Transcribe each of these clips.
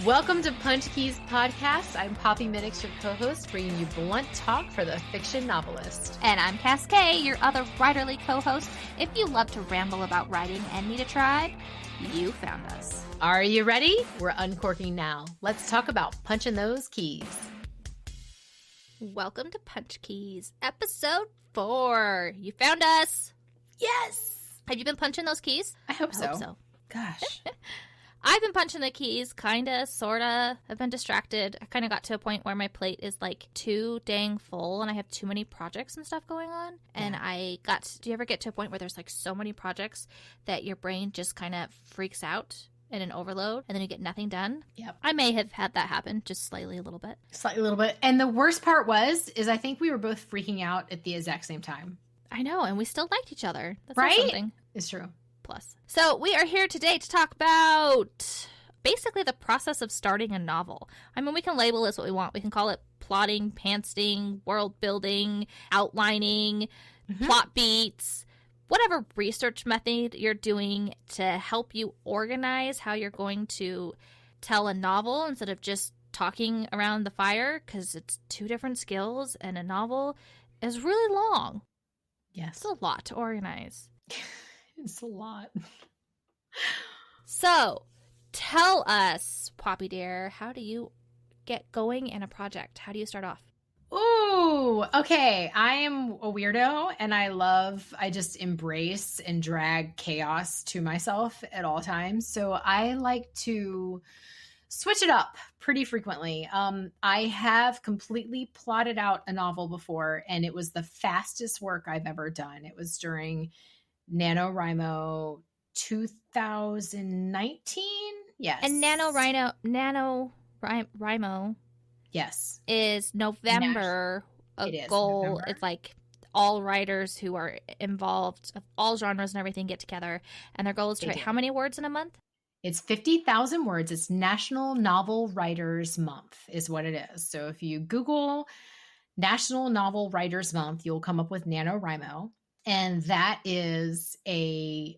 Welcome to Punch Keys Podcast. I'm Poppy Minix, your co-host, bringing you blunt talk for the fiction novelist. And I'm Cascade, your other writerly co-host. If you love to ramble about writing and need a tribe, you found us. Are you ready? We're uncorking now. Let's talk about punching those keys. Welcome to Punch Keys, episode 4. You found us. Yes! Have you been punching those keys? I hope so. Gosh. I've been punching the keys, kinda, sorta. I've been distracted. I kinda got to a point where my plate is like too dang full and I have too many projects and stuff going on. And do you ever get to a point where there's like so many projects that your brain just kind of freaks out in an overload and then you get nothing done? Yep. I may have had that happen just slightly a little bit. And the worst part is I think we were both freaking out at the exact same time. I know, and we still liked each other. That's right? Something. It's true. Plus. So we are here today to talk about basically the process of starting a novel. I mean, we can label this what we want. We can call it plotting, pantsting, world building, outlining, plot beats, whatever research method you're doing to help you organize how you're going to tell a novel instead of just talking around the fire, because it's two different skills and a novel is really long. Yes. It's a lot to organize. It's a lot. So, tell us, Poppy dear, how do you get going in a project? How do you start off? Ooh, okay. I am a weirdo and I just embrace and drag chaos to myself at all times. So I like to switch it up pretty frequently. I have completely plotted out a novel before, and it was the fastest work I've ever done. It was during NaNoWriMo 2019. Yes. And NaNoWriMo yes, is November. It is goal. November. It's like all writers who are involved of all genres and everything get together, and their goal is to write how many words in a month? It's 50,000 words. It's National Novel Writers Month is what it is. So if you Google National Novel Writers Month, you'll come up with NaNoWriMo. And that is I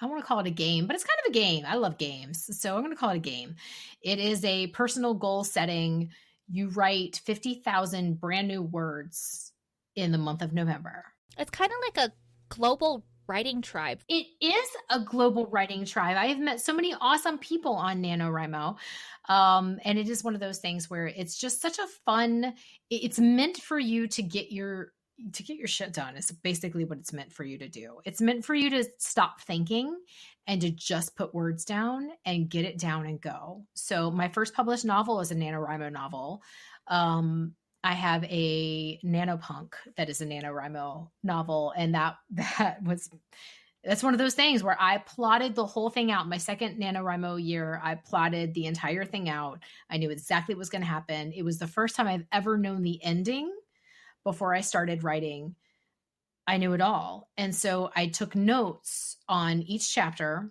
want to call it a game, but it's kind of a game. I love games. So I'm going to call it a game. It is a personal goal setting. You write 50,000 brand new words in the month of November. It's kind of like a global writing tribe. It is a global writing tribe. I have met so many awesome people on NaNoWriMo. And it is one of those things where it's just such a fun, it's meant for you to get your shit done. Is basically what it's meant for you to do. It's meant for you to stop thinking and to just put words down and get it down and go. So my first published novel is a NaNoWriMo novel. I have a Nanopunk that is a NaNoWriMo novel. And that's one of those things where I plotted the whole thing out. My second NaNoWriMo year, I plotted the entire thing out. I knew exactly what was going to happen. It was the first time I've ever known the ending. Before I started writing, I knew it all. And so I took notes on each chapter.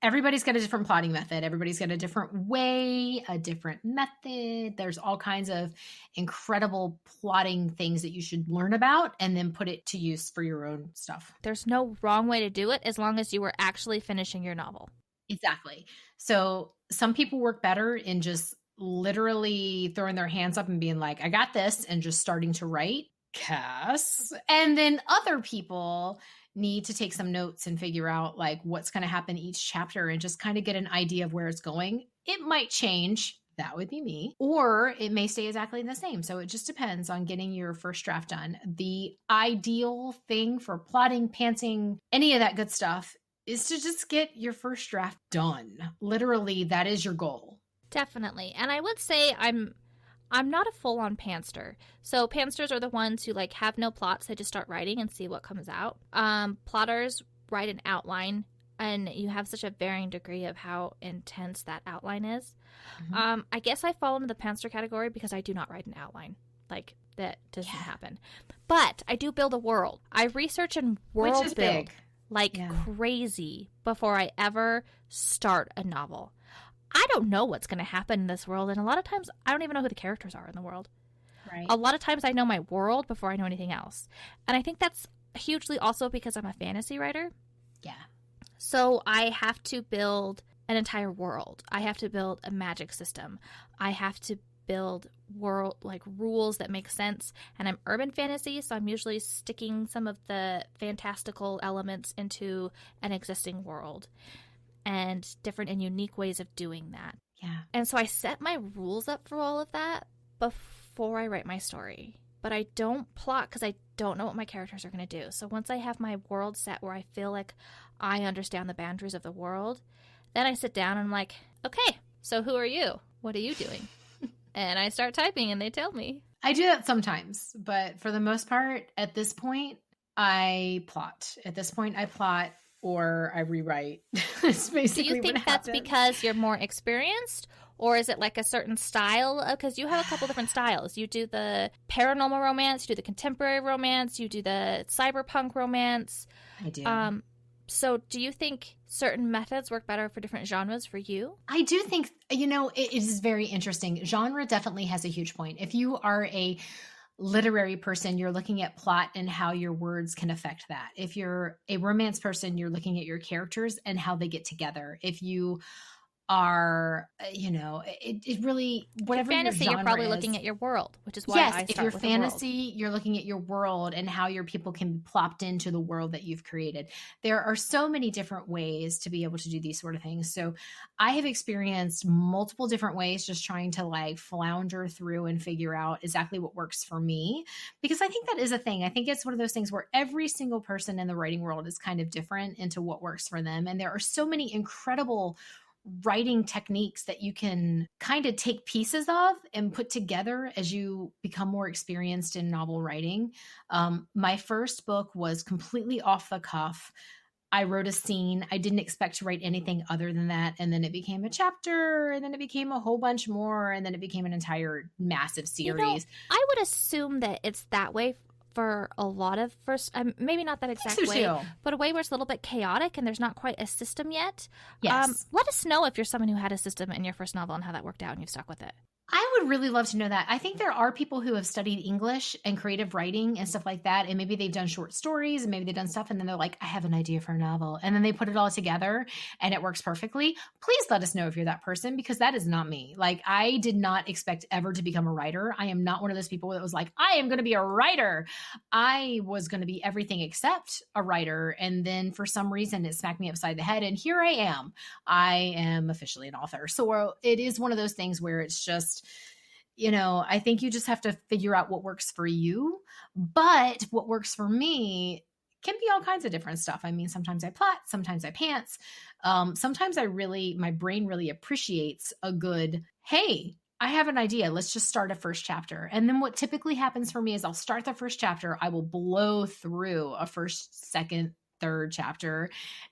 Everybody's got a different plotting method. Everybody's got a different way, a different method. There's all kinds of incredible plotting things that you should learn about and then put it to use for your own stuff. There's no wrong way to do it as long as you were actually finishing your novel. Exactly. So some people work better in just literally throwing their hands up and being like, I got this, and just starting to write. Cass. And then other people need to take some notes and figure out like what's going to happen each chapter and just kind of get an idea of where it's going. It might change. That would be me. Or it may stay exactly the same. So it just depends on getting your first draft done. The ideal thing for plotting, pantsing, any of that good stuff is to just get your first draft done. Literally, that is your goal. Definitely. And I would say I'm not a full-on pantster. So pansters are the ones who like have no plots. They just start writing and see what comes out. Plotters write an outline, and you have such a varying degree of how intense that outline is. Mm-hmm. I guess I fall into the pantster category because I do not write an outline. Like, that doesn't happen. But I do build a world. I research and world build like crazy before I ever start a novel. I don't know what's going to happen in this world, and a lot of times I don't even know who the characters are in the world. Right. A lot of times I know my world before I know anything else. And I think that's hugely also because I'm a fantasy writer. Yeah. So I have to build an entire world. I have to build a magic system. I have to build world like rules that make sense. And I'm urban fantasy, so I'm usually sticking some of the fantastical elements into an existing world and different and unique ways of doing that. Yeah. And so I set my rules up for all of that before I write my story. But I don't plot because I don't know what my characters are going to do. So once I have my world set where I feel like I understand the boundaries of the world, then I sit down and I'm like, okay, so who are you? What are you doing? And I start typing and they tell me. I do that sometimes, but for the most part, at this point, I plot. At this point, I plot or I rewrite. It's basically Do you think what that's happens. because you're more experienced? Or is it like a certain style? Because you have a couple different styles. You do the paranormal romance, you do the contemporary romance, you do the cyberpunk romance. I do. So do you think certain methods work better for different genres for you? I do think, it is very interesting. Genre definitely has a huge point. If you are a literary person, you're looking at plot and how your words can affect that. If you're a romance person, you're looking at your characters and how they get together. If you are, it really, whatever your Fantasy, genre you're probably is, looking at your world, which is why yes, I if start you're with fantasy, a world. you're looking at your world and how your people can be plopped into the world that you've created. There are so many different ways to be able to do these sort of things. So I have experienced multiple different ways just trying to like flounder through and figure out exactly what works for me. Because I think that is a thing. I think it's one of those things where every single person in the writing world is kind of different into what works for them. And there are so many incredible writing techniques that you can kind of take pieces of and put together as you become more experienced in novel writing. My first book was completely off the cuff. I wrote a scene. I didn't expect to write anything other than that. And then it became a chapter, and then it became a whole bunch more, and then it became an entire massive series. I would assume that it's that way for a lot of first, maybe not that exact so way, too. but a way where it's a little bit chaotic and there's not quite a system yet. Yes. Let us know if you're someone who had a system in your first novel and how that worked out and you've stuck with it. I would really love to know that. I think there are people who have studied English and creative writing and stuff like that. And maybe they've done short stories and maybe they've done stuff. And then they're like, I have an idea for a novel. And then they put it all together and it works perfectly. Please let us know if you're that person, because that is not me. Like, I did not expect ever to become a writer. I am not one of those people that was like, I am going to be a writer. I was going to be everything except a writer. And then for some reason it smacked me upside the head. And here I am. I am officially an author. So it is one of those things where it's just, I think you just have to figure out what works for you. But what works for me can be all kinds of different stuff. I mean, sometimes I plot, sometimes I pants. Sometimes my brain really appreciates a good, hey, I have an idea. Let's just start a first chapter. And then what typically happens for me is I'll start the first chapter. I will blow through a first, second, third chapter.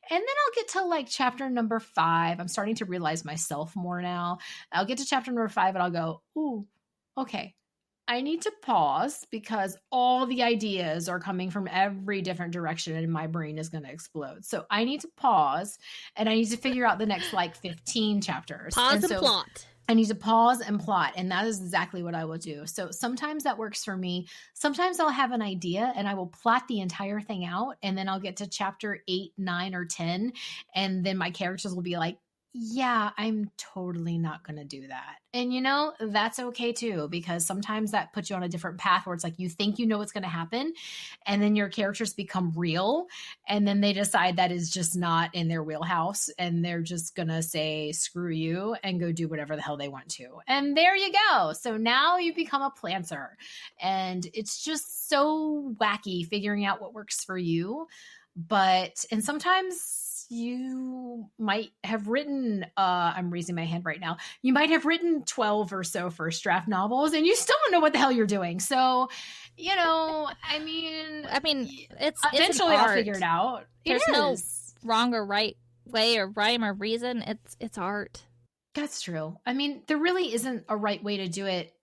And then I'll get to like chapter number 5. I'm starting to realize myself more now. I'll get to chapter number 5 and I'll go, ooh, okay. I need to pause because all the ideas are coming from every different direction and my brain is going to explode. So I need to pause and I need to figure out the next like 15 chapters. Pause and plot. I need to pause and plot. And that is exactly what I will do. So sometimes that works for me. Sometimes I'll have an idea and I will plot the entire thing out. And then I'll get to chapter 8, 9, or 10. And then my characters will be like, yeah, I'm totally not going to do that. And that's okay too, because sometimes that puts you on a different path where it's like, you think you know what's going to happen. And then your characters become real. And then they decide that is just not in their wheelhouse. And they're just going to say, screw you, and go do whatever the hell they want to. And there you go. So now you become a planter. And it's just so wacky figuring out what works for you. And sometimes you might have written, I'm raising my hand right now, you might have written 12 or so first draft novels and you still don't know what the hell you're doing. So, I mean, it's eventually an art. I'll figure it out. There's no wrong or right way or rhyme or reason. It's art. That's true. I mean, there really isn't a right way to do it.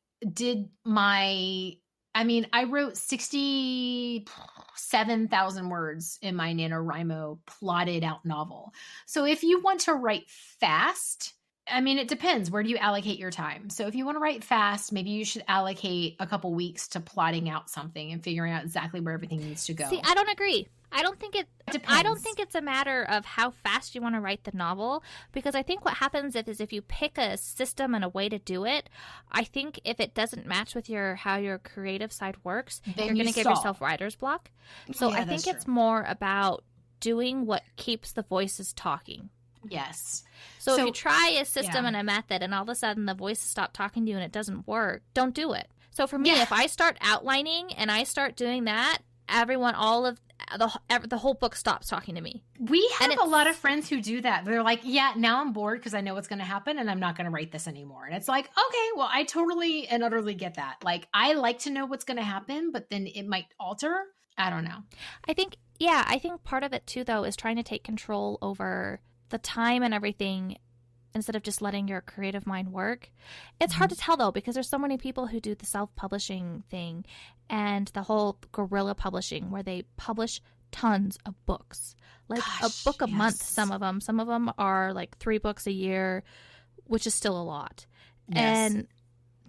I wrote 67,000 words in my NaNoWriMo plotted out novel. So if you want to write fast, it depends. Where do you allocate your time? So if you want to write fast, maybe you should allocate a couple weeks to plotting out something and figuring out exactly where everything needs to go. See, I don't agree. I don't think it I don't Depends. think it's a matter of how fast you want to write the novel, because I think what happens is if you pick a system and a way to do it, I think if it doesn't match with your how your creative side works, you're Then going you to give stall. yourself writer's block. So I Yeah, that's think true. it's more about doing what keeps the voices talking. Yes. So if you So, try a system yeah. and a method and all of a sudden the voices stop talking to you and it doesn't work, don't do it. So for me, Yeah. if I start outlining and I start doing that, everyone, all of the whole book stops talking to me. We And have a lot of it's friends who do that. They're like, yeah, now I'm bored because I know what's going to happen and I'm not going to write this anymore. And it's like, okay, well, I totally and utterly get that. Like, I like to know what's going to happen, but then it might alter. I don't know. I think yeah, I think part of it too though is trying to take control over the time and everything instead of just letting your creative mind work. It's hard to tell though because there's so many people who do the self-publishing thing and the whole guerrilla publishing where they publish tons of books. Like Gosh, a book a month, yes. some of them. Some of them are like 3 books a year, which is still a lot. Yes. And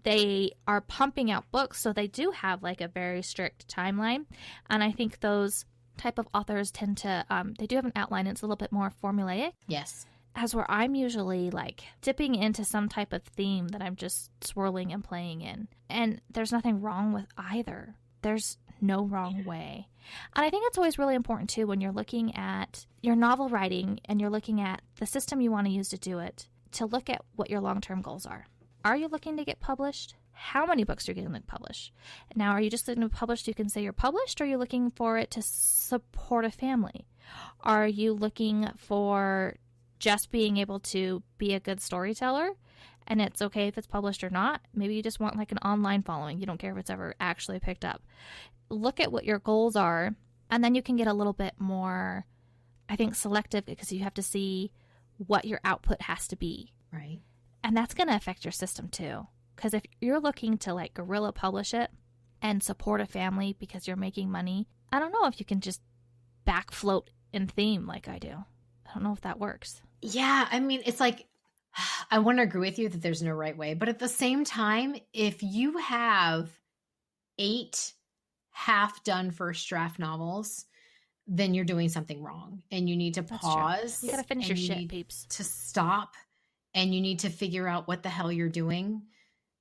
they are pumping out books, so they do have like a very strict timeline. And I think those type of authors tend to they do have an outline. It's a little bit more formulaic, Yes. as where I'm usually like dipping into some type of theme that I'm just swirling and playing in. And there's nothing wrong with either. There's no wrong way. And I think it's always really important too when you're looking at your novel writing and you're looking at the system you want to use to do it, to look at what your long-term goals are. Are you looking to get published? How many books are you going to publish? Now, are you just looking to publish so you can say you're published, or are you looking for it to support a family? Are you looking for just being able to be a good storyteller and it's okay if it's published or not? Maybe you just want like an online following. You don't care if it's ever actually picked up. Look at what your goals are, and then you can get a little bit more, I think, selective because you have to see what your output has to be. Right. And that's going to affect your system too. Because if you're looking to like guerrilla publish it and support a family because you're making money, I don't know if you can just back float in theme like I do. I don't know if that works. Yeah. I mean, it's like, I want to agree with you that there's no right way. But at the same time, if you have 8 half done first draft novels, then you're doing something wrong. And you need to That's true. pause. You got to finish and your you shit, need peeps. to stop, and you need to figure out what the hell you're doing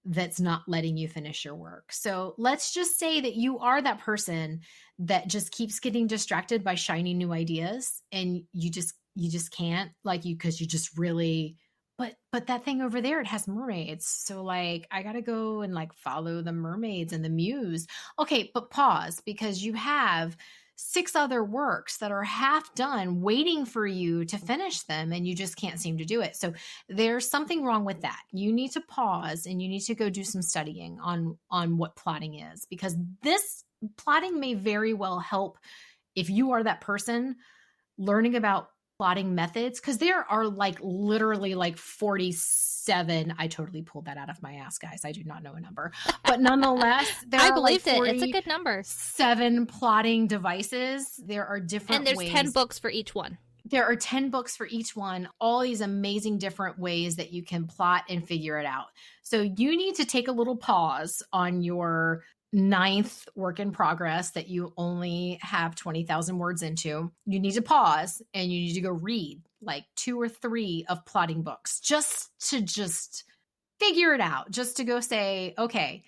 that's not letting you finish your work. So let's just say that you are that person that just keeps getting distracted by shiny new ideas, and you just can't, like, you, because you just really, but that thing over there, it has mermaids, so like I gotta go and like follow the mermaids and the muse. Okay, but pause, because you have 6 other works that are half done waiting for you to finish them, and you just can't seem to do it. So there's something wrong with that. You need to pause and you need to go do some studying on what plotting is, because this plotting may very well help if you are that person learning about plotting methods, because there are like literally like 47. I totally pulled that out of my ass, guys. I do not know a number, but nonetheless, there I are like believed it. It's a good number. 7 plotting devices. There are different And there's ways. 10 books for each one. There are 10 books for each one, all these amazing different ways that you can plot and figure it out. So you need to take a little pause on your 9th work in progress that you only have 20,000 words into. You need to pause and you need to go read like 2 or 3 of plotting books just to figure it out, just to go say, okay,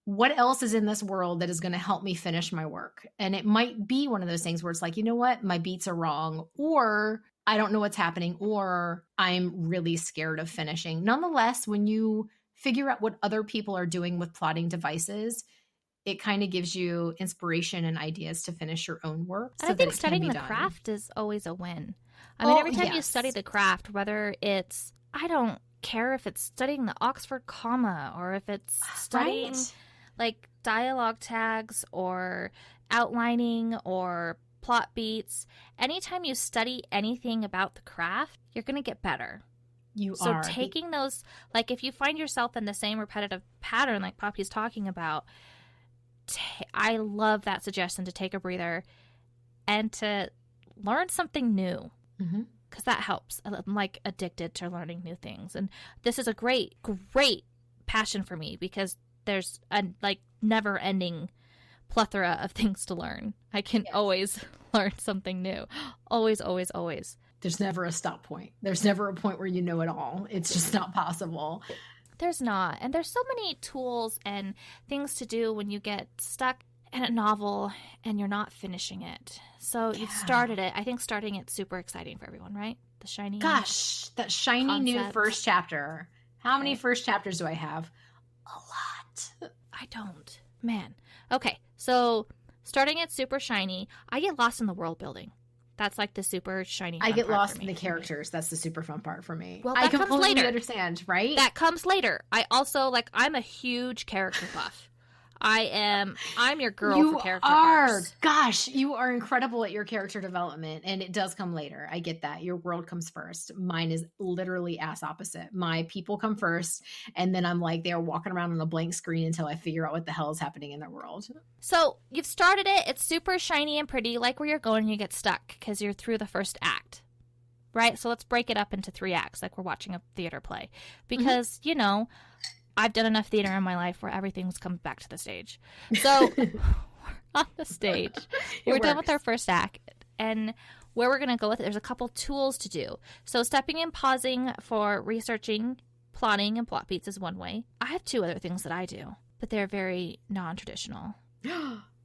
what else is in this world that is going to help me finish my work? And it might be one of those things where it's like, you know what, my beats are wrong, or I don't know what's happening, or I'm really scared of finishing. Nonetheless, when you figure out what other people are doing with plotting devices, it kind of gives you inspiration and ideas to finish your own work. And so I think that it can studying be the done. craft is always a win. I mean, every time you Yes. study the craft, whether it's, I don't care if it's studying the Oxford comma or if it's studying Right? like dialogue tags or outlining or plot beats. Anytime you study anything about the craft, you're going to get better. You So are. taking those, like if you find yourself in the same repetitive pattern like Poppy's talking about, I love that suggestion to take a breather and to learn something new, Mhm. because that helps. I'm like addicted to learning new things, and this is a great passion for me because there's a like never ending plethora of things to learn. I can always learn something new. Always, always, always. There's never a stop point. There's never a point where you know it all. It's just not possible. There's not. And there's so many tools and things to do when you get stuck in a novel and you're not finishing it. So you've started it. I think starting it's super exciting for everyone, right? The shiny. Gosh, that shiny new first chapter. How many first chapters do I have? A lot. I don't. Man. Okay. So starting it super shiny, I get lost in the world building. That's like the super shiny. I get lost in the characters. That's the super fun part for me. Well, I that comes later. Understand, right? That comes later. I also I'm a huge character buff. I'm your girl for character arcs. Gosh, you are incredible at your character development, and it does come later. I get that. Your world comes first. Mine is literally ass opposite. My people come first, and then I'm like, they're walking around on a blank screen until I figure out what the hell is happening in their world. So you've started it. It's super shiny and pretty, like where you're going and you get stuck because you're through the first act. Right? So let's break it up into 3 acts like we're watching a theater play. Because, I've done enough theater in my life where everything's come back to the stage. So we're on the stage. We're done with our first act. And where we're going to go with it, there's a couple tools to do. So stepping and pausing for researching, plotting, and plot beats is one way. I have 2 other things that I do, but they're very non-traditional.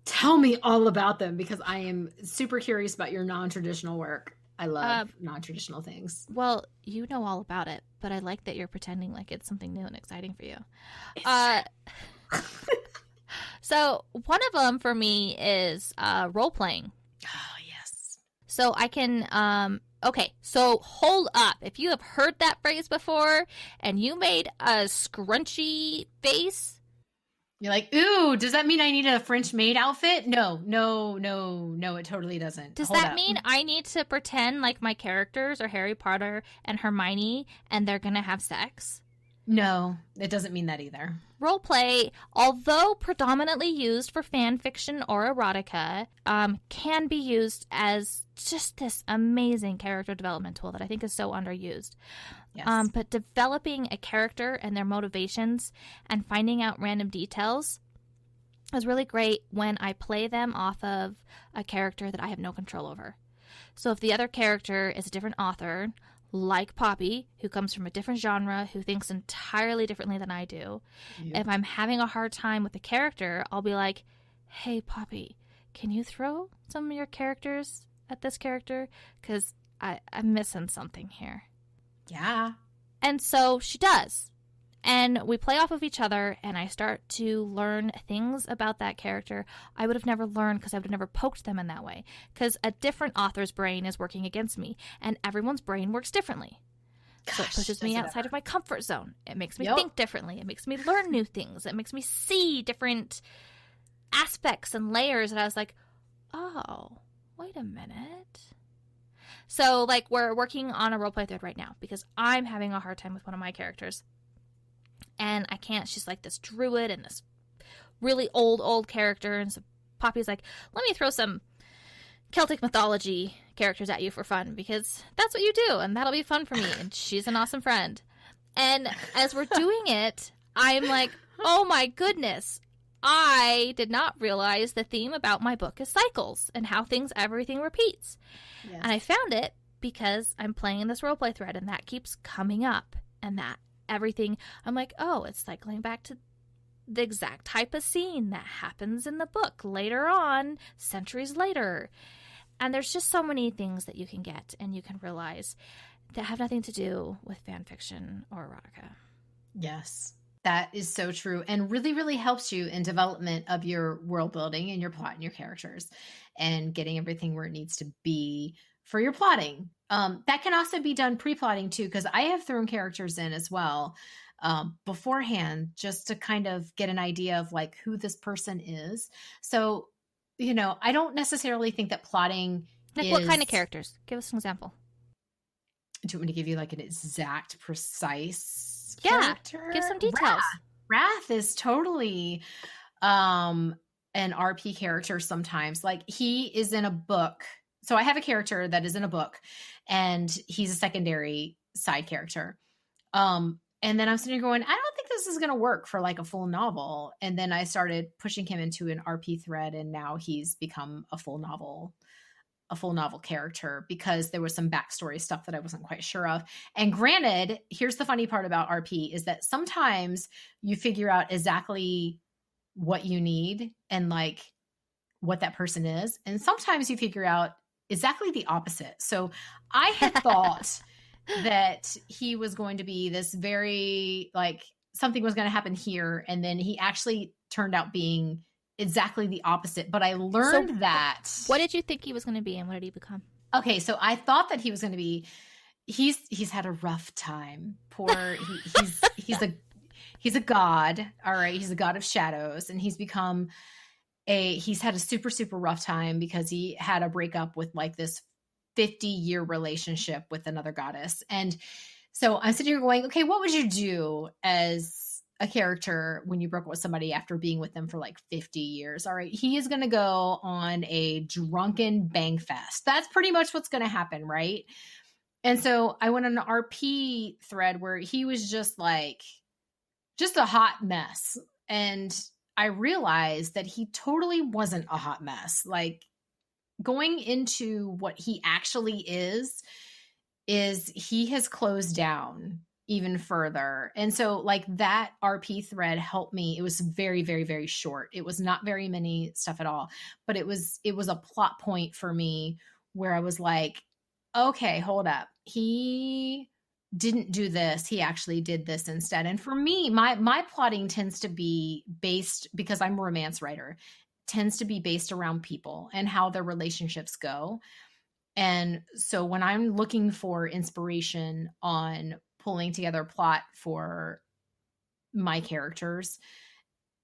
Tell me all about them because I am super curious about your non-traditional work. I love non-traditional things. Well, you know all about it, but I like that you're pretending like it's something new and exciting for you. So one of them for me is role-playing. Oh, yes. So I can, okay, so hold up. If you have heard that phrase before and you made a scrunchy face, you're like, ooh, does that mean I need a French maid outfit? No, it totally doesn't. Does that mean I need to pretend like my characters are Harry Potter and Hermione and they're going to have sex? No, it doesn't mean that either. Roleplay, although predominantly used for fan fiction or erotica, can be used as just this amazing character development tool that I think is so underused. Yes. But developing a character and their motivations and finding out random details is really great when I play them off of a character that I have no control over. So if the other character is a different author, like Poppy, who comes from a different genre, who thinks entirely differently than I do, if I'm having a hard time with the character, I'll be like, hey, Poppy, can you throw some of your characters at this character? Because I'm missing something here. Yeah. And so she does. And we play off of each other, and I start to learn things about that character I would have never learned because I would have never poked them in that way. Because a different author's brain is working against me, and everyone's brain works differently. Gosh, so it pushes me outside of my comfort zone. It makes me think differently. It makes me learn new things. It makes me see different aspects and layers. And I was like, oh, wait a minute. So, we're working on a roleplay thread right now because I'm having a hard time with one of my characters. And I can't. She's like this druid and this really old character. And so Poppy's like, let me throw some Celtic mythology characters at you for fun because that's what you do. And that'll be fun for me. And she's an awesome friend. And as we're doing it, I'm like, oh my goodness. I did not realize the theme about my book is cycles and how everything repeats. Yes. And I found it because I'm playing this roleplay thread and that keeps coming up. And that everything, I'm like, oh, it's cycling back to the exact type of scene that happens in the book later on, centuries later. And there's just so many things that you can get and you can realize that have nothing to do with fan fiction or erotica. Yes. That is so true and really, really helps you in development of your world building and your plot and your characters and getting everything where it needs to be for your plotting. That can also be done pre-plotting too, because I have thrown characters in as well beforehand just to kind of get an idea of who this person is. So, I don't necessarily think that plotting is... What kind of characters? Give us an example. Do you want me to give you an exact, precise... Yeah, character? Give some details. Wrath is totally an RP character sometimes. He is in a book. So I have a character that is in a book and he's a secondary side character. And then I'm sitting here going, I don't think this is going to work for like a full novel. And then I started pushing him into an RP thread, and now he's become a full novel character because there was some backstory stuff that I wasn't quite sure of. And granted, here's the funny part about RP is that sometimes you figure out exactly what you need and like what that person is. And sometimes you figure out exactly the opposite. So I had thought that he was going to be this very like something was going to happen here. And then he actually turned out being exactly the opposite. But I learned that. What did you think he was going to be, and what did he become? Okay, so I thought that he was going to be. He's had a rough time. Poor he's a god. All right, he's a god of shadows, and he's had a super super rough time because he had a breakup with like this 50-year relationship with another goddess. And so I'm sitting here going, okay, what would you do as a character when you broke up with somebody after being with them for like 50 years? All right, he is going to go on a drunken bang fest. That's pretty much what's going to happen, right? And so I went on an RP thread where he was just a hot mess. And I realized that he totally wasn't a hot mess. Like, going into what he actually is he has closed down even further. And so like that RP thread helped me. It was very, very, very short. It was not very many stuff at all, but it was a plot point for me where I was like, okay, hold up. He didn't do this. He actually did this instead. And for me, my plotting tends to be based, because I'm a romance writer, tends to be based around people and how their relationships go. And so when I'm looking for inspiration on pulling together a plot for my characters,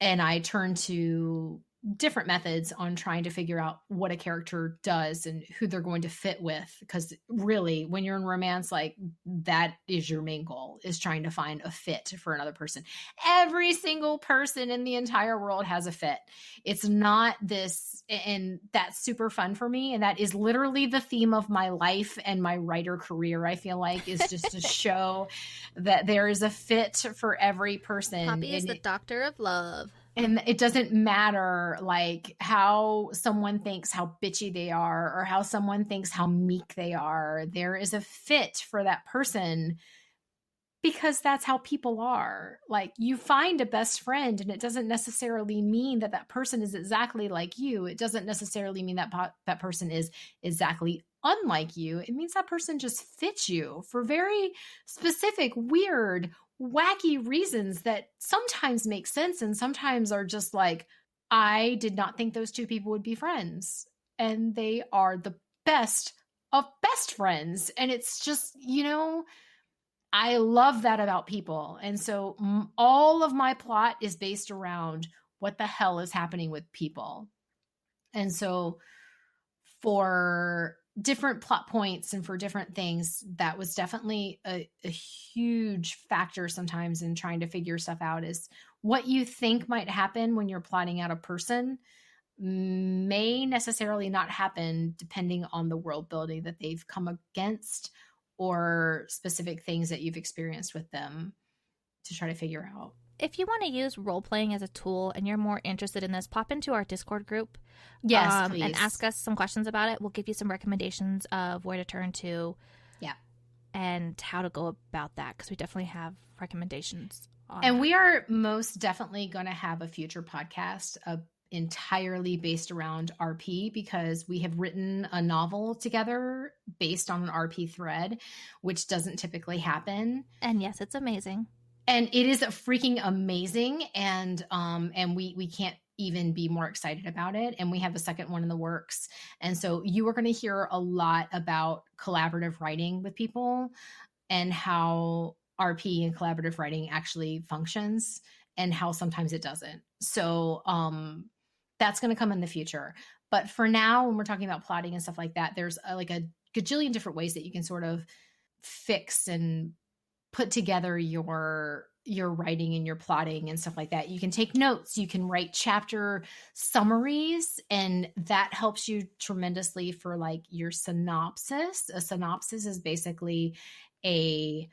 and I turn to different methods on trying to figure out what a character does and who they're going to fit with, because really when you're in romance, like that is your main goal, is trying to find a fit for another person. Every single person in the entire world has a fit. It's not this, and that's super fun for me, and that is literally the theme of my life and my writer career. I feel like is just to show that there is a fit for every person. Poppy is the doctor of love. And it doesn't matter like how someone thinks how bitchy they are or how someone thinks how meek they are. There is a fit for that person because that's how people are. Like, you find a best friend, and it doesn't necessarily mean that that person is exactly like you. It doesn't necessarily mean that that person is exactly unlike you. It means that person just fits you for very specific, weird, wacky reasons that sometimes make sense and sometimes are just like, I did not think those two people would be friends. And they are the best of best friends. And it's just, I love that about people. And so all of my plot is based around what the hell is happening with people. And so for different plot points and for different things, that was definitely a huge factor sometimes in trying to figure stuff out. Is what you think might happen when you're plotting out a person may necessarily not happen depending on the world building that they've come against or specific things that you've experienced with them to try to figure out. If you want to use role playing as a tool and you're more interested in this, pop into our Discord group. Yes, please. And ask us some questions about it. We'll give you some recommendations of where to turn to. Yeah. And how to go about that, because we definitely have recommendations. And we are most definitely going to have a future podcast entirely based around RP, because we have written a novel together based on an RP thread, which doesn't typically happen. And yes, it's amazing. And it is freaking amazing. And we can't even be more excited about it. And we have a second one in the works. And so you are going to hear a lot about collaborative writing with people and how RP and collaborative writing actually functions and how sometimes it doesn't. So that's going to come in the future. But for now, when we're talking about plotting and stuff like that, there's like a gajillion different ways that you can sort of fix and put together your writing and your plotting and stuff like that. You can take notes, you can write chapter summaries, and that helps you tremendously for like your synopsis. A synopsis is basically a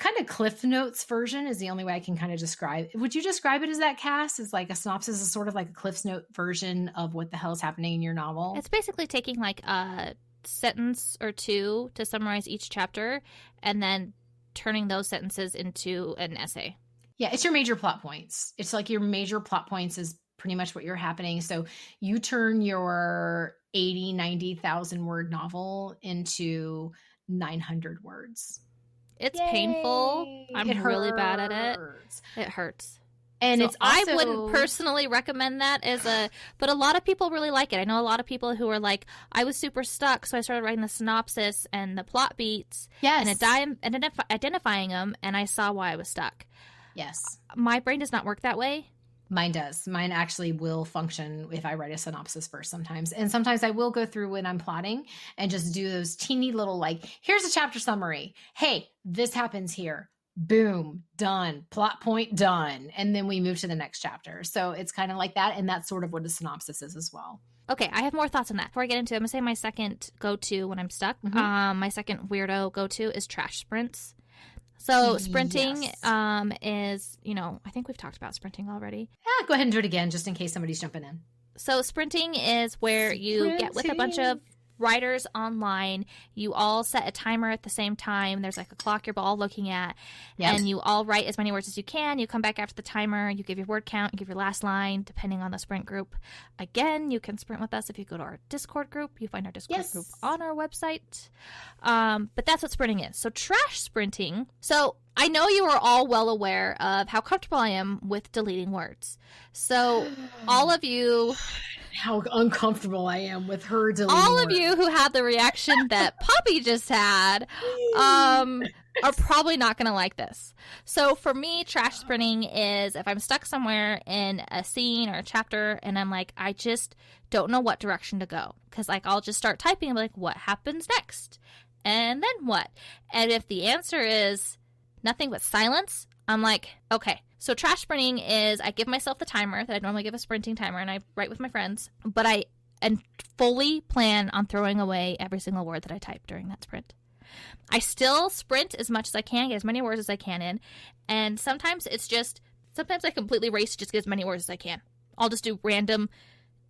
kind of Cliff Notes version is the only way I can kind of describe. Would you describe it as that, Cass? As like a synopsis is sort of like a Cliff Note version of what the hell is happening in your novel? It's basically taking like a sentence or two to summarize each chapter and then turning those sentences into an essay. Yeah, it's your major plot points. It's like your major plot points is pretty much what you're happening. So you turn your 80, 90,000 word novel into 900 words. It's Yay! painful. I'm It really bad at it. hurts. It hurts. And So it's also, I wouldn't personally recommend that but a lot of people really like it. I know a lot of people who are like, I was super stuck, so I started writing the synopsis and the plot beats yes, and identifying them, and I saw why I was stuck. yes. My brain does not work that way. Mine does. Mine actually will function if I write a synopsis first sometimes. And sometimes I will go through when I'm plotting and just do those teeny little, like, here's a chapter summary. Hey, this happens here. Boom, done. Plot point, done. And then we move to the next chapter. So it's kind of like that. And that's sort of what a synopsis is as well. Okay, I have more thoughts on that. Before I get into it, I'm going to say my second go-to when I'm stuck. Mhm. My second weirdo go-to is trash sprints. So sprinting Yes. is, I think we've talked about sprinting already. Go ahead and do it again just in case somebody's jumping in. So sprinting is where you get with a bunch of writers online. You all set a timer at the same time. There's like a clock you're all looking at. Yep. And you all write as many words as you can. You come back after the timer. You give your word count. You give your last line, depending on the sprint group. Again, you can sprint with us if you go to our Discord group. You find our Discord Yes. group on our website. But that's what sprinting is. So trash sprinting. So I know you are all well aware of how comfortable I am with deleting words. So all of you... How uncomfortable I am with her deleting all of words. you who had the reaction that Poppy just had are probably not going to like this. So for me, trash sprinting is if I'm stuck somewhere in a scene or a chapter and I'm like, I just don't know what direction to go. Because like I'll just start typing and be like, what happens next? And then what? And if the answer is nothing but silence, I'm like, okay. So trash sprinting is I give myself the timer that I normally give a sprinting timer and I write with my friends, but I fully plan on throwing away every single word that I type during that sprint. I still sprint as much as I can, get as many words as I can in, and sometimes I completely race to just get as many words as I can. I'll just do random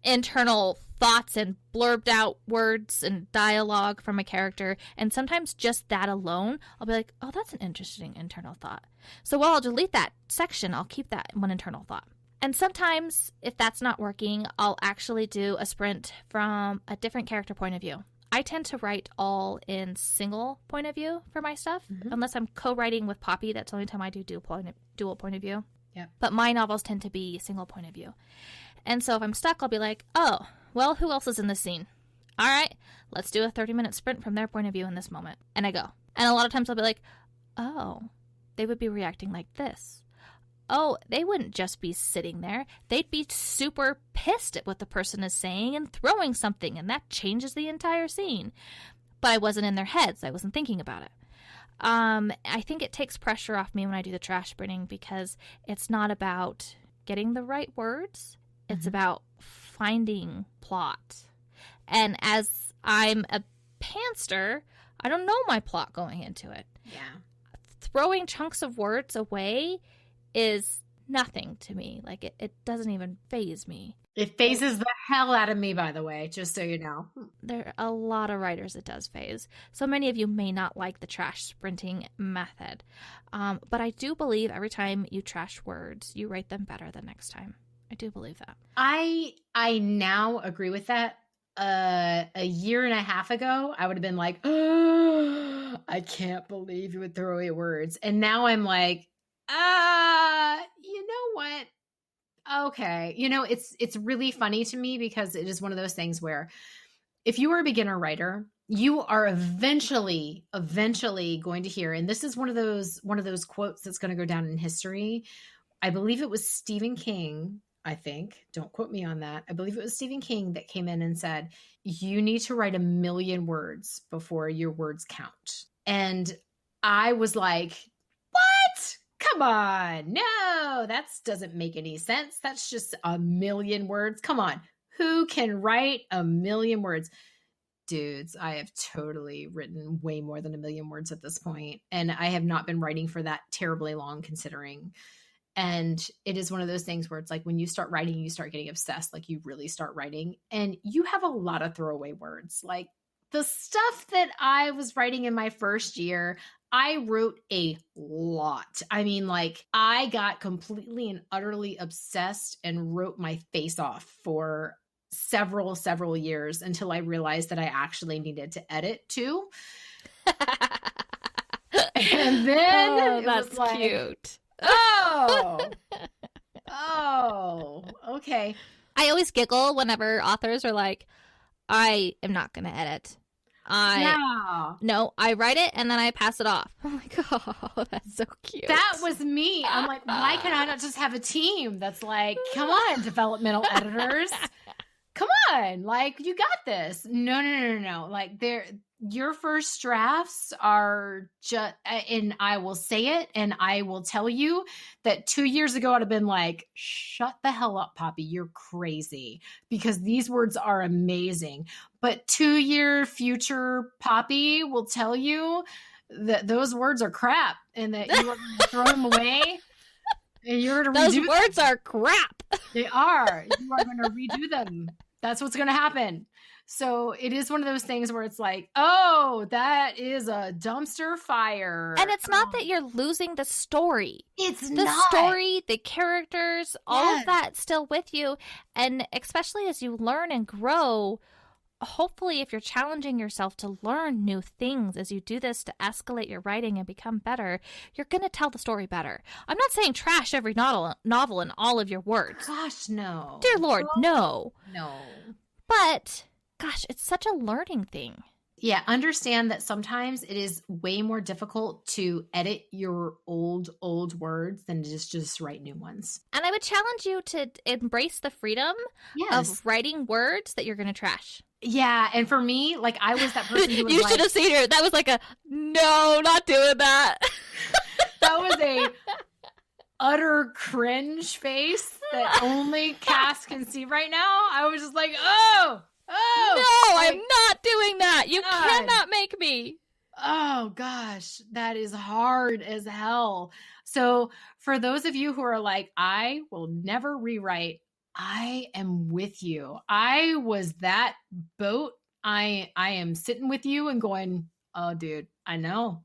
internal thoughts and blurbed out words and dialogue from a character, and sometimes just that alone I'll be like, oh, that's an interesting internal thought, so while I'll delete that section, I'll keep that one internal thought. And sometimes if that's not working, I'll actually do a sprint from a different character point of view. I tend to write all in single point of view for my stuff, unless I'm co-writing with Poppy. That's the only time I do dual point of view. Yeah. But my novels tend to be single point of view. And so if I'm stuck, I'll be like, oh, well, who else is in this scene? All right, let's do a 30-minute sprint from their point of view in this moment. And I go. And a lot of times I'll be like, oh, they would be reacting like this. Oh, they wouldn't just be sitting there. They'd be super pissed at what the person is saying and throwing something, and that changes the entire scene. But I wasn't in their heads. I wasn't thinking about it. I think it takes pressure off me when I do the trash sprinting because it's not about getting the right words. It's about finding plot. And as I'm a panster, I don't know my plot going into it. Yeah. Throwing chunks of words away is nothing to me. Like, it doesn't even faze me. It phases the hell out of me, by the way, just so you know. There are a lot of writers it does phase. So many of you may not like the trash sprinting method. But I do believe every time you trash words, you write them better the next time. I do believe that. I now agree with that. A year and a half ago, I would have been like, oh, I can't believe you would throw away words. And now I'm like, you know what? Okay. It's really funny to me because it is one of those things where if you are a beginner writer, you are eventually going to hear, and this is one of those quotes that's going to go down in history. I believe it was Stephen King. I think, don't quote me on that. I believe it was Stephen King that came in and said, you need to write 1 million words before your words count. And I was like, what? Come on. No, that doesn't make any sense. That's just 1 million words. Come on. Who can write 1 million words? dudes, I have totally written way more than 1 million words at this point, and I have not been writing for that terribly long considering. And it is one of those things where it's like when you start writing, you start getting obsessed, like you really start writing, and you have a lot of throwaway words. Like the stuff that I was writing in my first year, I wrote a lot. I mean, like I got completely and utterly obsessed and wrote my face off for several years until I realized that I actually needed to edit too. And then it that's was like, cute. oh, okay. I always giggle whenever authors are like, I am not going to edit. No, I write it and then I pass it off. I'm like, oh, that's so cute. That was me. I'm like, why can I not just have a team that's like, come on, developmental editors. Come on, like you got this. No. Like your first drafts are just, and I will say it, and I will tell you that 2 years ago I'd have been like, shut the hell up, Poppy, you're crazy, because these words are amazing. But 2-year future Poppy will tell you that those words are crap and that you are going to throw them away. And you're going to redo them. Those words are crap. They are. You are going to redo them. That's what's going to happen. So it is one of those things where it's like, oh, that is a dumpster fire. And it's not that you're losing the story. It's the not. story, the characters, all of that still with you. And especially as you learn and grow, hopefully if you're challenging yourself to learn new things as you do this to escalate your writing and become better, you're going to tell the story better. I'm not saying trash every novel in all of your words. Gosh, no. Dear Lord, no. No. But, gosh, it's such a learning thing. Yeah, understand that sometimes it is way more difficult to edit your old words than to just write new ones. And I would challenge you to embrace the freedom of writing words that you're going to trash. Yeah, and for me, like I was that person who was you should have seen her. That was like a, no, not doing that. That was a utter cringe face that only Cass can see right now. I was just like, oh, no, like, I'm not doing that. You cannot make me. Oh gosh, that is hard as hell. So for those of you who are like, I will never rewrite, I am with you. I was that boat. I am sitting with you and going, oh dude, I know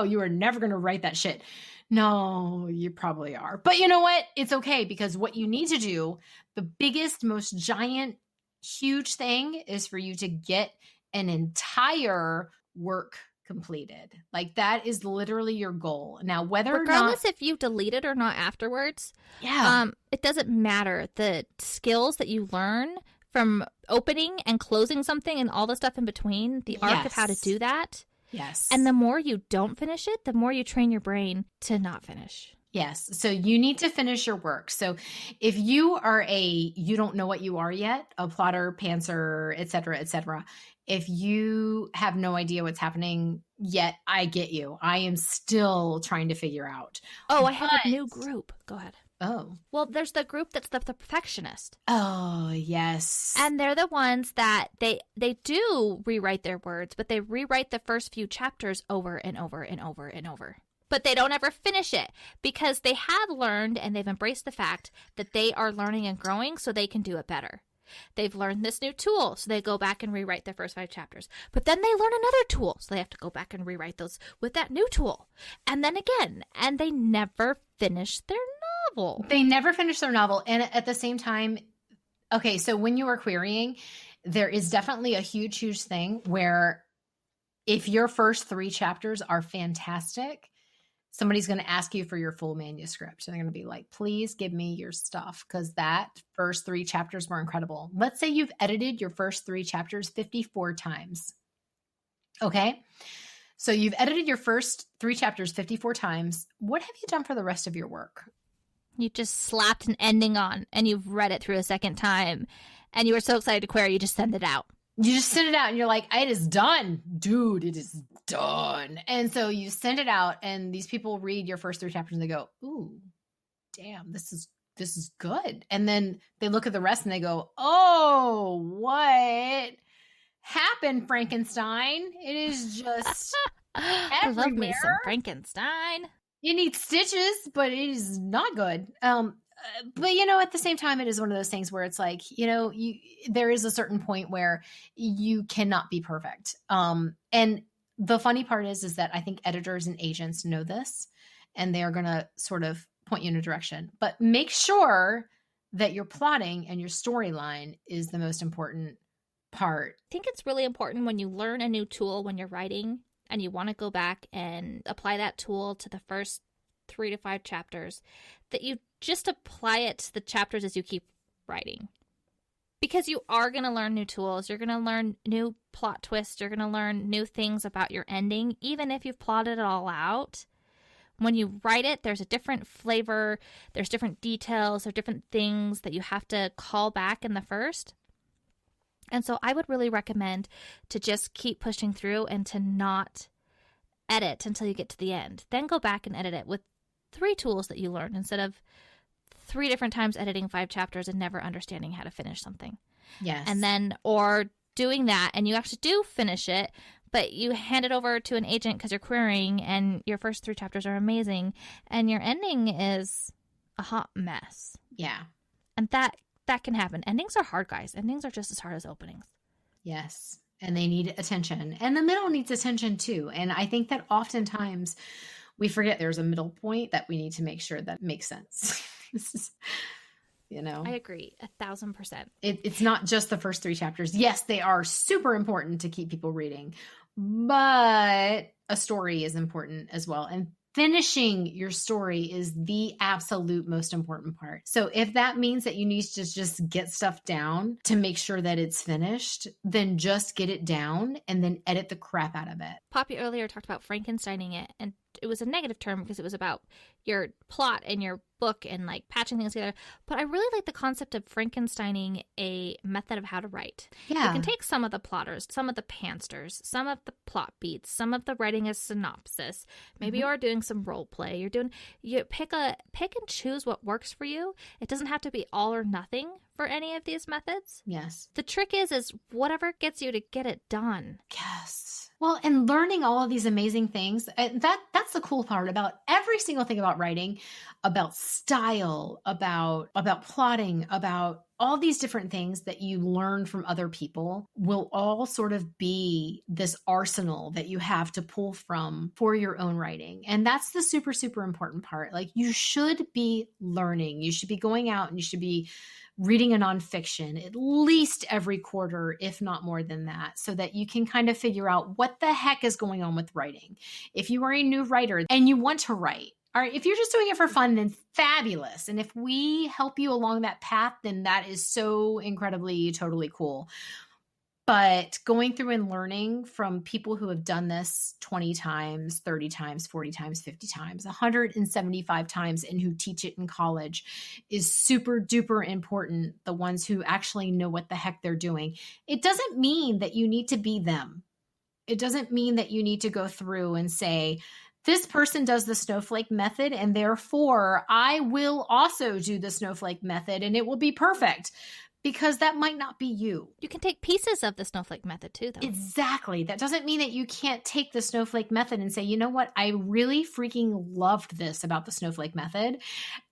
you are never going to write that shit. No, you probably are. But you know what? It's okay, because what you need to do, the biggest, most giant, huge thing is for you to get an entire work completed. Like that is literally your goal. Now, regardless if you delete it or not afterwards, it doesn't matter. The skills that you learn from opening and closing something and all the stuff in between, the arc of how to do that. Yes. And the more you don't finish it, the more you train your brain to not finish. Yes. So you need to finish your work. So if you are you don't know what you are yet, a plotter, pantser, et cetera, if you have no idea what's happening yet, I get you. I am still trying to figure out. Oh, I have a new group. Go ahead. Oh. Well, there's the group that's the perfectionist. Oh, yes. And they're the ones that they do rewrite their words, but they rewrite the first few chapters over and over and over and over. But they don't ever finish it because they have learned and they've embraced the fact that they are learning and growing so they can do it better. They've learned this new tool, so they go back and rewrite their first 5 chapters. But then they learn another tool, so they have to go back and rewrite those with that new tool. And then again, and they never finish their novel. They never finish their novel. And at the same time, okay, so when you are querying, there is definitely a huge thing where if your first 3 chapters are fantastic, somebody's going to ask you for your full manuscript. So they're going to be like, please give me your stuff, because that first 3 chapters were incredible. Let's say you've edited your first 3 chapters 54 times. Okay. So you've edited your first 3 chapters 54 times. What have you done for the rest of your work? You just slapped an ending on and you've read it through a second time and you were so excited to query, you just send it out. You just send it out and you're like, it is done. Dude, it is done. And so you send it out and these people read your first 3 chapters and they go, ooh, damn, this is good. And then they look at the rest and they go, oh, what happen, Frankenstein. It is just I love me some everywhere. Frankenstein. It needs stitches, but it is not good. But at the same time, it is one of those things where it's like, there is a certain point where you cannot be perfect. And the funny part is that I think editors and agents know this, and they are going to sort of point you in a direction. But make sure that your plotting and your storyline is the most important part. I think it's really important when you learn a new tool when you're writing and you want to go back and apply that tool to the first 3 to 5 chapters, that you just apply it to the chapters as you keep writing. Because you are going to learn new tools. You're going to learn new plot twists. You're going to learn new things about your ending, even if you've plotted it all out. When you write it, there's a different flavor. There's different details. There's different things that you have to call back in the first. And so I would really recommend to just keep pushing through and to not edit until you get to the end. Then go back and edit it with 3 tools that you learned instead of 3 different times editing 5 chapters and never understanding how to finish something. Yes. And then, or doing that and you actually do finish it, but you hand it over to an agent because you're querying and your first 3 chapters are amazing and your ending is a hot mess. Yeah. And that can happen. Endings are hard, guys. Endings are just as hard as openings. Yes. And they need attention. And the middle needs attention too. And I think that oftentimes we forget there's a middle point that we need to make sure that makes sense. I agree 1,000%. It's not just the first 3 chapters. Yes, they are super important to keep people reading, but a story is important as well. And finishing your story is the absolute most important part. So if that means that you need to just get stuff down to make sure that it's finished, then just get it down and then edit the crap out of it. Poppy earlier talked about Frankensteining it, and it was a negative term because it was about your plot and your book and like patching things together. But I really like the concept of Frankensteining a method of how to write. Yeah. You can take some of the plotters, some of the pansters, some of the plot beats, some of the writing as synopsis. Maybe you are doing some role play. You pick and choose what works for you. It doesn't have to be all or nothing for any of these methods. Yes. The trick is whatever gets you to get it done. Yes. Well, and learning all of these amazing things, that's the cool part about every single thing about writing, about style, about plotting, about all these different things that you learn from other people will all sort of be this arsenal that you have to pull from for your own writing. And that's the super, super important part. Like, you should be learning. You should be going out and you should be reading a nonfiction at least every quarter, if not more than that, so that you can kind of figure out what the heck is going on with writing. If you are a new writer and you want to write, all right, if you're just doing it for fun, then fabulous. And if we help you along that path, then that is so incredibly, totally cool. But going through and learning from people who have done this 20 times, 30 times, 40 times, 50 times, 175 times, and who teach it in college is super duper important. The ones who actually know what the heck they're doing. It doesn't mean that you need to be them. It doesn't mean that you need to go through and say, this person does the snowflake method, and therefore I will also do the snowflake method, and it will be perfect. Because that might not be you. You can take pieces of the snowflake method too, though. Exactly. That doesn't mean that you can't take the snowflake method and say, you know what? I really freaking loved this about the snowflake method.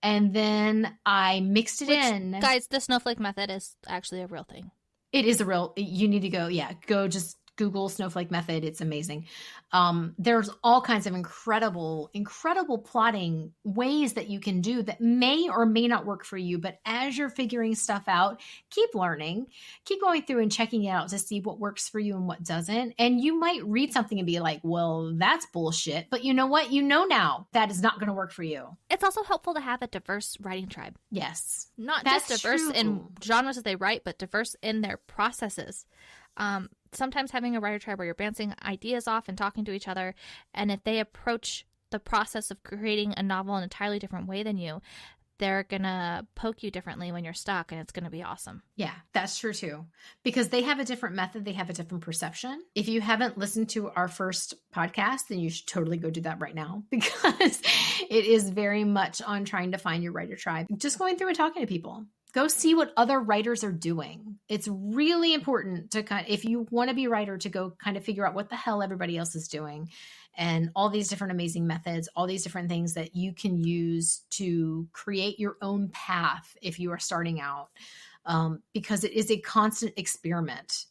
And then I mixed it in. Guys, the snowflake method is actually a real thing. It is you need to go just Google snowflake method. It's amazing. There's all kinds of incredible plotting ways that you can do that may or may not work for you. But as you're figuring stuff out, keep learning, keep going through and checking it out to see what works for you and what doesn't. And you might read something and be like, well, that's bullshit. But you know what? You know now that is not going to work for you. It's also helpful to have a diverse writing tribe. Yes. Not just diverse in genres that they write, but diverse in their processes. Sometimes having a writer tribe where you're bouncing ideas off and talking to each other, and if they approach the process of creating a novel in an entirely different way than you, they're going to poke you differently when you're stuck, and it's going to be awesome. Yeah, that's true too. Because they have a different method. They have a different perception. If you haven't listened to our first podcast, then you should totally go do that right now, because it is very much on trying to find your writer tribe. Just going through and talking to people. Go see what other writers are doing. It's really important to if you want to be a writer, to go kind of figure out what the hell everybody else is doing, and all these different amazing methods, all these different things that you can use to create your own path if you are starting out. Because it is a constant experiment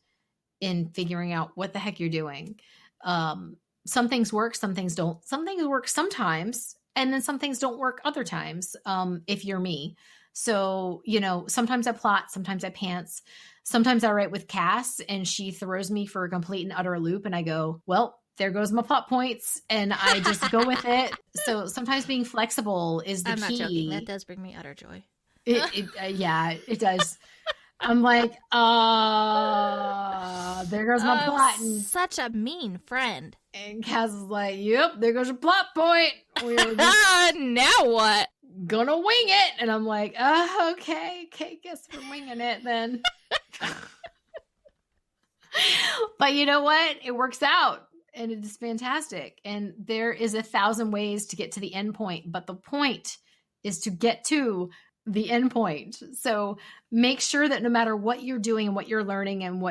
in figuring out what the heck you're doing. Some things work, some things don't. Some things work sometimes, and then some things don't work other times, if you're me. So, sometimes I plot, sometimes I pants, sometimes I write with Cass, and she throws me for a complete and utter loop, and I go, well, there goes my plot points, and I just go with it. So sometimes being flexible is the key. I'm not joking. That does bring me utter joy. Yeah, it does. I'm like, there goes my plot. And such a mean friend. And Cass is like, yep, there goes your plot point. Now what? Gonna wing it. And I'm like, okay, guess we're winging it then. But you know what? It works out. And it is fantastic. And there is 1,000 ways to get to the end point. But the point is to get to the end point. So make sure that no matter what you're doing and what you're learning and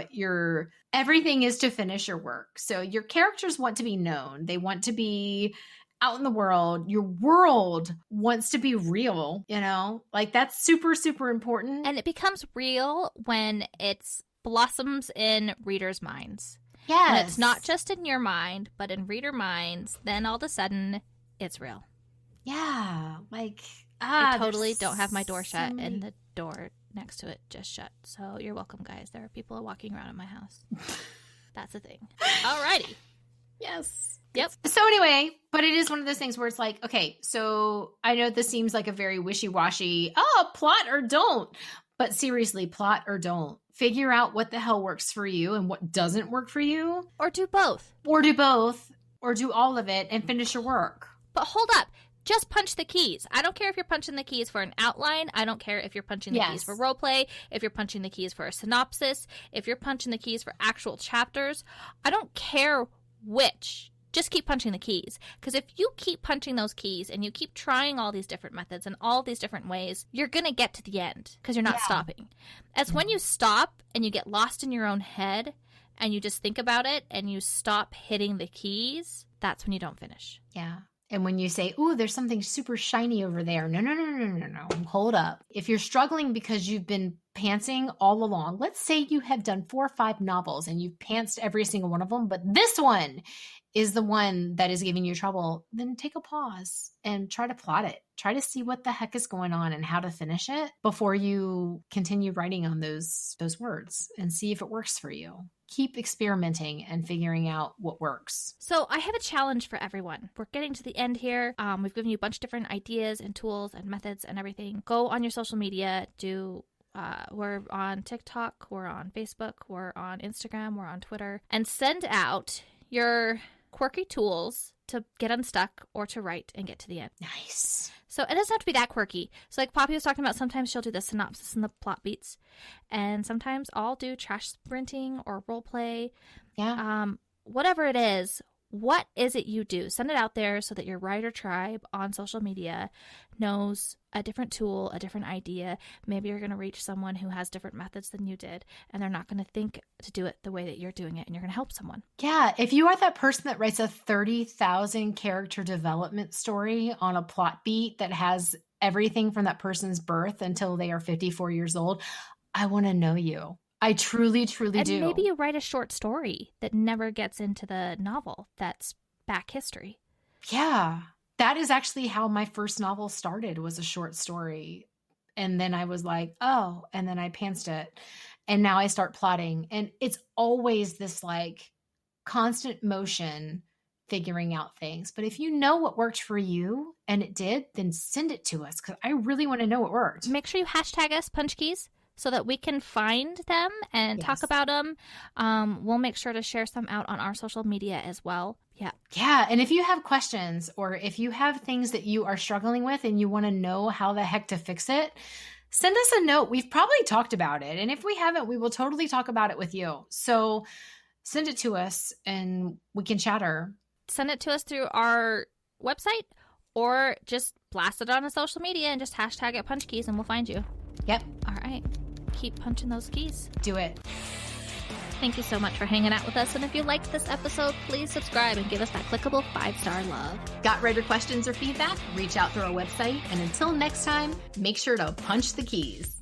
everything is to finish your work. So your characters want to be known. They want to be out in the world. Your world wants to be real, like that's super, super important. And it becomes real when it's blossoms in readers' minds. Yes. When it's not just in your mind, but in reader minds, then all of a sudden it's real. Yeah. Like, I totally don't have my door shut and the door next to it just shut. So you're welcome, guys. There are people walking around in my house. That's the thing. Alrighty. Yes. Yep. So anyway, but it is one of those things where it's like, okay, so I know this seems like a very wishy-washy, plot or don't. But seriously, plot or don't. Figure out what the hell works for you and what doesn't work for you. Or do both. Or do both. Or do all of it and finish your work. But hold up. Just punch the keys. I don't care if you're punching the keys for an outline. I don't care if you're punching the keys for roleplay, if you're punching the keys for a synopsis, if you're punching the keys for actual chapters. I don't care which. Just keep punching the keys. Because if you keep punching those keys and you keep trying all these different methods and all these different ways, you're going to get to the end because you're not stopping. As when you stop and you get lost in your own head and you just think about it and you stop hitting the keys, that's when you don't finish. Yeah. And when you say, ooh, there's something super shiny over there. No. Hold up. If you're struggling because you've been pantsing all along, let's say you have done 4 or 5 novels and you've pantsed every single one of them, but this one is the one that is giving you trouble, then take a pause and try to plot it. Try to see what the heck is going on and how to finish it before you continue writing on those words and see if it works for you. Keep experimenting and figuring out what works. So I have a challenge for everyone. We're getting to the end here. We've given you a bunch of different ideas and tools and methods and everything. Go on your social media. We're on TikTok. We're on Facebook. We're on Instagram. We're on Twitter. And send out your quirky tools to get unstuck or to write and get to the end. Nice. So it doesn't have to be that quirky. So like Poppy was talking about, sometimes she'll do the synopsis and the plot beats. And sometimes I'll do trash sprinting or role play. Yeah. Whatever it is, what is it you do? Send it out there so that your writer tribe on social media knows a different tool, a different idea. Maybe you're going to reach someone who has different methods than you did, and they're not going to think to do it the way that you're doing it, and you're going to help someone. Yeah. If you are that person that writes a 30,000 character development story on a plot beat that has everything from that person's birth until they are 54 years old, I want to know you. I truly, truly do. And maybe you write a short story that never gets into the novel. That's back history. Yeah. That is actually how my first novel started, was a short story. And then I was like, oh, and then I pantsed it. And now I start plotting. And it's always this like constant motion figuring out things. But if you know what worked for you and it did, then send it to us because I really want to know what worked. Make sure you hashtag us, Punch Keys, so that we can find them and talk about them. We'll make sure to share some out on our social media as well. Yeah. Yeah. And if you have questions or if you have things that you are struggling with and you want to know how the heck to fix it, send us a note. We've probably talked about it. And if we haven't, we will totally talk about it with you. So send it to us and we can chatter. Send it to us through our website or just blast it on a social media and just hashtag it Punch Keys and we'll find you. Yep. All right. right. Keep punching those keys. Do it. Thank you so much for hanging out with us. And if you liked this episode, please subscribe and give us that clickable 5-star love. Got writer questions or feedback? Reach out through our website. And until next time, make sure to punch the keys.